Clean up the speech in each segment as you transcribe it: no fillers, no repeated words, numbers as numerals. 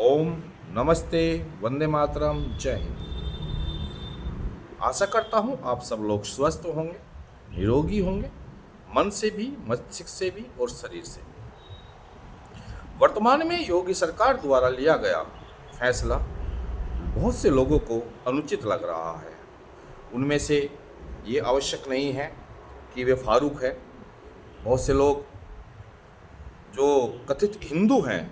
ओम नमस्ते, वंदे मातरम, जय हिंद। आशा करता हूँ आप सब लोग स्वस्थ होंगे, निरोगी होंगे, मन से भी, मस्तिष्क से भी और शरीर से भी। वर्तमान में योगी सरकार द्वारा लिया गया फैसला बहुत से लोगों को अनुचित लग रहा है। उनमें से ये आवश्यक नहीं है कि वे फारूक है। बहुत से लोग जो कथित हिंदू हैं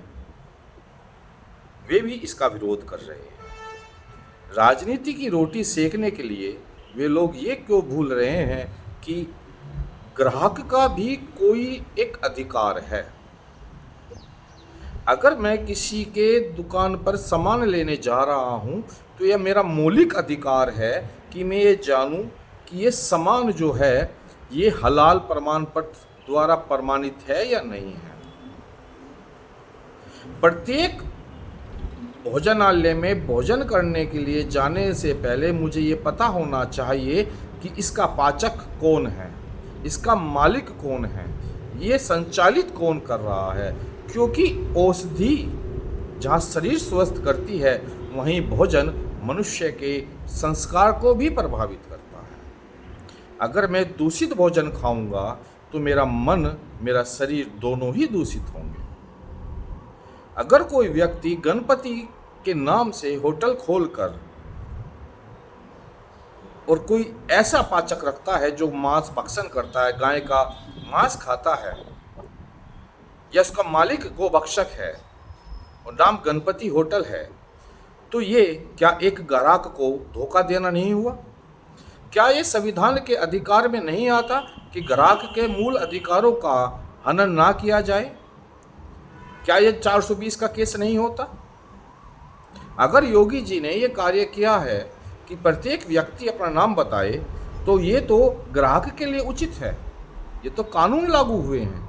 वे भी इसका विरोध कर रहे हैं। राजनीति की रोटी सेकने के लिए वे लोग ये क्यों भूल रहे हैं कि ग्राहक का भी कोई एक अधिकार है। अगर मैं किसी के दुकान पर सामान लेने जा रहा हूं तो यह मेरा मौलिक अधिकार है कि मैं ये जानूं कि ये सामान जो है ये हलाल प्रमाण पत्र द्वारा प्रमाणित है या नहीं है। प्रत्येक भोजनालय में भोजन करने के लिए जाने से पहले मुझे ये पता होना चाहिए कि इसका पाचक कौन है, इसका मालिक कौन है, ये संचालित कौन कर रहा है। क्योंकि औषधि जहाँ शरीर स्वस्थ करती है वहीं भोजन मनुष्य के संस्कार को भी प्रभावित करता है। अगर मैं दूषित भोजन खाऊंगा तो मेरा मन, मेरा शरीर दोनों ही दूषित होंगे। अगर कोई व्यक्ति गणपति के नाम से होटल खोलकर और कोई ऐसा पाचक रखता है जो मांस भक्षण करता है, गाय का मांस खाता है, या उसका मालिक गोभक्षक है और नाम गणपति होटल है, तो ये क्या एक ग्राहक को धोखा देना नहीं हुआ? क्या ये संविधान के अधिकार में नहीं आता कि ग्राहक के मूल अधिकारों का हनन ना किया जाए? क्या ये 420 का केस नहीं होता? अगर योगी जी ने ये कार्य किया है कि प्रत्येक व्यक्ति अपना नाम बताए तो ये तो ग्राहक के लिए उचित है, ये तो कानून लागू हुए हैं।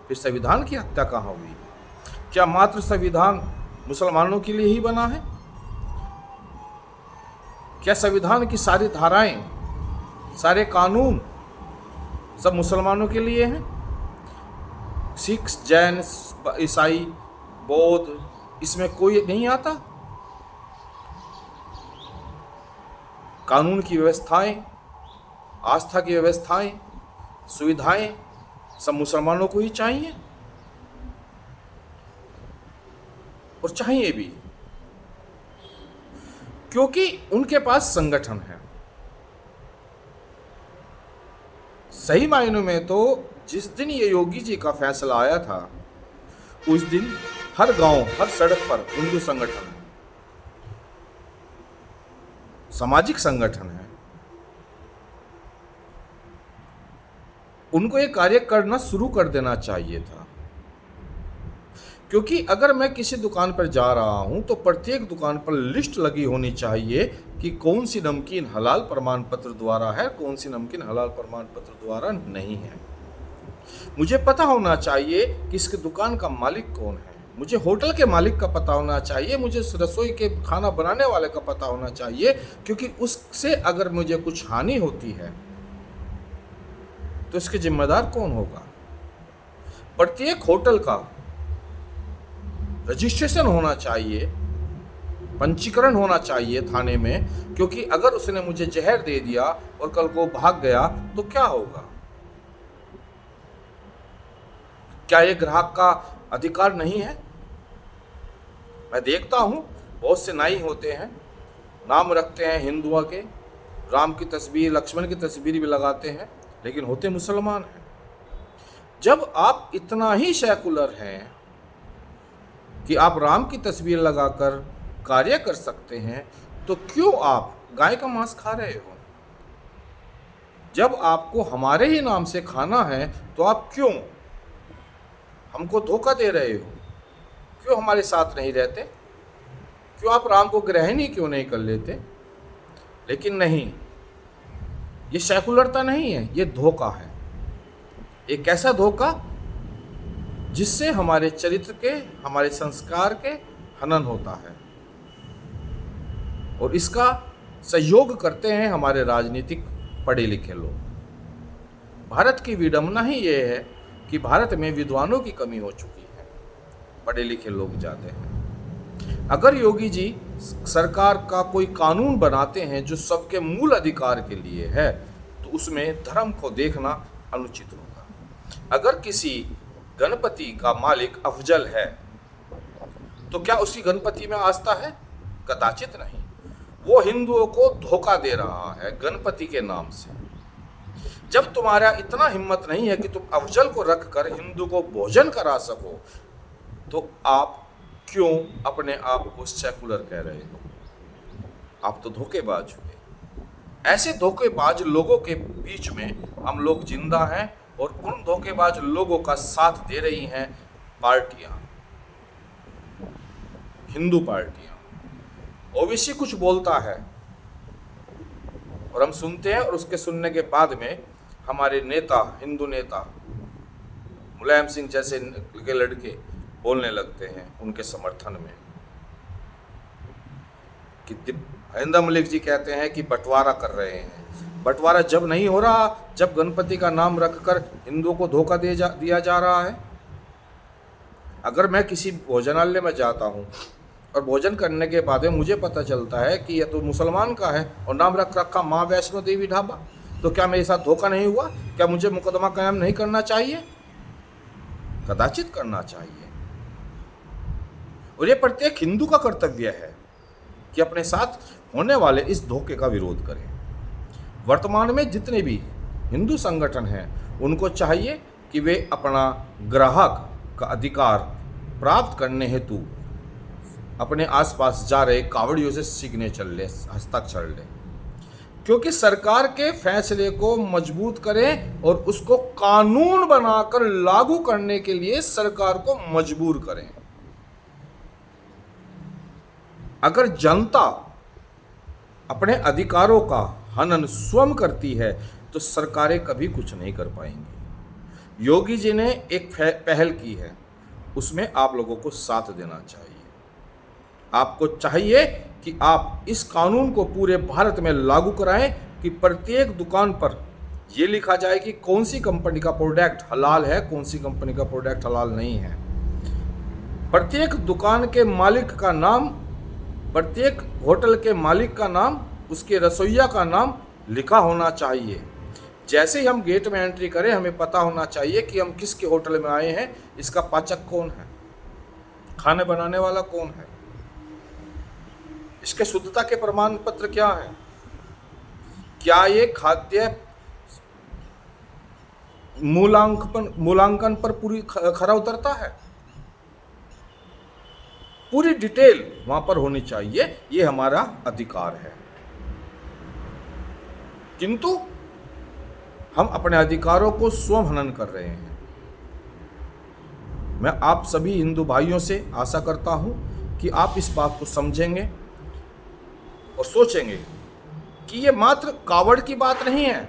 फिर संविधान की हत्या कहाँ हुई? क्या मात्र संविधान मुसलमानों के लिए ही बना है? क्या संविधान की सारी धाराएं, सारे कानून सब मुसलमानों के लिए हैं? सिख, जैन, ईसाई, बौद्ध, इसमें कोई नहीं आता? कानून की व्यवस्थाएं, आस्था की व्यवस्थाएं, सुविधाएं सब मुसलमानों को ही चाहिए और चाहिए भी, क्योंकि उनके पास संगठन है। सही मायनों में तो जिस दिन ये योगी जी का फैसला आया था उस दिन हर गांव, हर सड़क पर हिंदू संगठन है, सामाजिक संगठन है। उनको ये कार्य करना शुरू कर देना चाहिए था। क्योंकि अगर मैं किसी दुकान पर जा रहा हूं तो प्रत्येक दुकान पर लिस्ट लगी होनी चाहिए कि कौन सी नमकीन हलाल प्रमाण पत्र द्वारा है, कौन सी नमकीन हलाल प्रमाण पत्र द्वारा नहीं है। मुझे पता होना चाहिए कि इसकी दुकान का मालिक कौन है, मुझे होटल के मालिक का पता होना चाहिए, मुझे रसोई के खाना बनाने वाले का पता होना चाहिए, क्योंकि उससे अगर मुझे कुछ हानि होती है तो इसके जिम्मेदार कौन होगा। प्रत्येक होटल का रजिस्ट्रेशन होना चाहिए, पंजीकरण होना चाहिए थाने में, क्योंकि अगर उसने मुझे जहर दे दिया और कल को भाग गया तो क्या होगा? क्या ये ग्राहक का अधिकार नहीं है? मैं देखता हूं बहुत से नाई होते हैं, नाम रखते हैं हिंदुओं के, राम की तस्वीर, लक्ष्मण की तस्वीर भी लगाते हैं, लेकिन होते मुसलमान हैं। जब आप इतना ही सेकुलर हैं कि आप राम की तस्वीर लगाकर कार्य कर सकते हैं तो क्यों आप गाय का मांस खा रहे हो? जब आपको हमारे ही नाम से खाना है तो आप क्यों हमको धोखा दे रहे हो? क्यों हमारे साथ नहीं रहते? क्यों आप राम को ग्रहण ही क्यों नहीं कर लेते? लेकिन नहीं, ये सेकुलरता नहीं है, ये धोखा है। एक ऐसा धोखा जिससे हमारे चरित्र के, हमारे संस्कार के हनन होता है, और इसका सहयोग करते हैं हमारे राजनीतिक पढ़े लिखे लोग। भारत की विडंबना ही ये है कि भारत में विद्वानों की कमी हो चुकी है, पढ़े लिखे लोग ज़्यादा हैं। अगर योगी जी सरकार का कोई कानून बनाते हैं जो सबके मूल अधिकार के लिए है, तो उसमें धर्म को देखना अनुचित होगा। अगर किसी गणपति का मालिक अफजल है, तो क्या उसकी गणपति में आस्था है? कदाचित नहीं। वो हिंदुओं को धोखा दे रहा है गणपति के नाम से। जब तुम्हारा इतना हिम्मत नहीं है कि तुम अफजल को रख कर हिंदू को भोजन करा सको, तो आप क्यों अपने आप को सेकुलर कह रहे हो? आप तो धोखेबाज हुए। ऐसे धोखेबाज लोगों के बीच में हम लोग जिंदा हैं, और उन धोखेबाज लोगों का साथ दे रही हैं पार्टियां, हिंदू पार्टियां। ओबीसी कुछ बोलता है और हम सुनते हैं, और उसके सुनने के बाद में हमारे नेता, हिंदू नेता मुलायम सिंह जैसे के लड़के बोलने लगते हैं उनके समर्थन में कि हरिंदर मलिक जी कहते हैं कि बंटवारा कर रहे हैं। बंटवारा जब नहीं हो रहा, जब गणपति का नाम रखकर हिंदुओं को धोखा दिया जा रहा है। अगर मैं किसी भोजनालय में जाता हूँ और भोजन करने के बाद में मुझे पता चलता है कि यह तो मुसलमान का है और नाम रख रखा माँ वैष्णो देवी ढाबा, तो क्या मेरे साथ धोखा नहीं हुआ? क्या मुझे मुकदमा कायम नहीं करना चाहिए? कदाचित करना चाहिए। और ये प्रत्येक हिंदू का कर्तव्य है कि अपने साथ होने वाले इस धोखे का विरोध करें। वर्तमान में जितने भी हिंदू संगठन हैं, उनको चाहिए कि वे अपना ग्राहक का अधिकार प्राप्त करने हेतु अपने आसपास जा रहे कावड़ियों से सिग्नेचर ले, हस्ताक्षर ले, क्योंकि सरकार के फैसले को मजबूत करें और उसको कानून बनाकर लागू करने के लिए सरकार को मजबूर करें। अगर जनता अपने अधिकारों का हनन स्वयं करती है, तो सरकारें कभी कुछ नहीं कर पाएंगी। योगी जी ने एक पहल की है, उसमें आप लोगों को साथ देना चाहिए। आपको चाहिए कि आप इस कानून को पूरे भारत में लागू कराएं कि प्रत्येक दुकान पर यह लिखा जाए कि कौन सी कंपनी का प्रोडक्ट हलाल है, कौन सी कंपनी का प्रोडक्ट हलाल नहीं है। प्रत्येक दुकान के मालिक का नाम, प्रत्येक होटल के मालिक का नाम, उसके रसोइया का नाम लिखा होना चाहिए। जैसे ही हम गेट में एंट्री करें, हमें पता होना चाहिए कि हम किसके होटल में आए हैं, इसका पाचक कौन है, खाने बनाने वाला कौन है, इसके शुद्धता के प्रमाण पत्र क्या है, क्या ये खाद्य मूल्यांकन पर पूरी खरा उतरता है। पूरी डिटेल वहां पर होनी चाहिए। ये हमारा अधिकार है, किंतु हम अपने अधिकारों को स्वयं हनन कर रहे हैं। मैं आप सभी हिंदू भाइयों से आशा करता हूं कि आप इस बात को समझेंगे और सोचेंगे कि ये मात्र कावड़ की बात नहीं है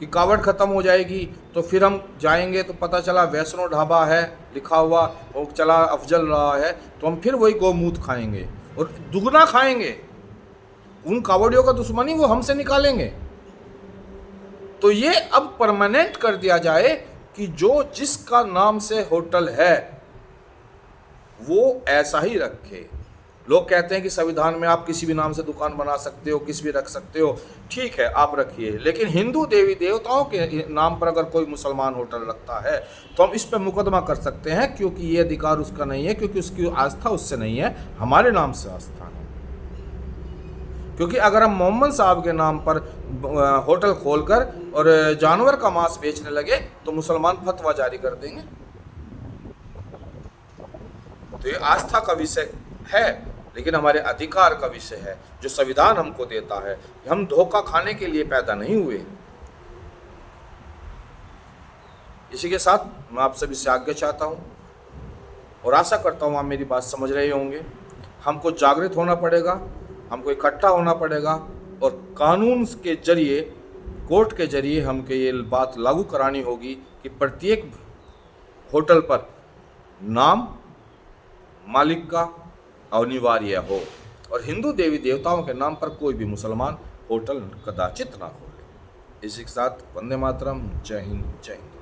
कि कावड़ खत्म हो जाएगी तो फिर हम जाएंगे तो पता चला वैष्णो ढाबा है लिखा हुआ और चला अफजल रहा है, तो हम फिर वही गौमूत्र खाएंगे और दुगना खाएंगे। उन कावड़ियों का दुश्मनी वो हमसे निकालेंगे। तो ये अब परमानेंट कर दिया जाए कि जो जिसका नाम से होटल है वो ऐसा ही रखे। लोग कहते हैं कि संविधान में आप किसी भी नाम से दुकान बना सकते हो, किसी भी रख सकते हो, ठीक है आप रखिए, लेकिन हिंदू देवी देवताओं के नाम पर अगर कोई मुसलमान होटल रखता है तो हम इस पर मुकदमा कर सकते हैं, क्योंकि ये अधिकार उसका नहीं है, क्योंकि उसकी आस्था उससे नहीं है, हमारे नाम से आस्था है। क्योंकि अगर हम मोहम्मद साहब के नाम पर होटल खोलकर और जानवर का मांस बेचने लगे तो मुसलमान फतवा जारी कर देंगे। तो ये आस्था का विषय है, लेकिन हमारे अधिकार का विषय है जो संविधान हमको देता है। हम धोखा खाने के लिए पैदा नहीं हुए। इसी के साथ मैं आप सभी से आज्ञा चाहता हूं और आशा करता हूं आप मेरी बात समझ रहे होंगे। हमको जागृत होना पड़ेगा, हमको इकट्ठा होना पड़ेगा और कानून के जरिए, कोर्ट के जरिए हमको ये बात लागू करानी होगी कि प्रत्येक होटल पर नाम मालिक का अनिवार्य हो और हिंदू देवी देवताओं के नाम पर कोई भी मुसलमान होटल कदाचित ना खोले। इसी के साथ वंदे मातरम। जय हिंद, जय हिंद।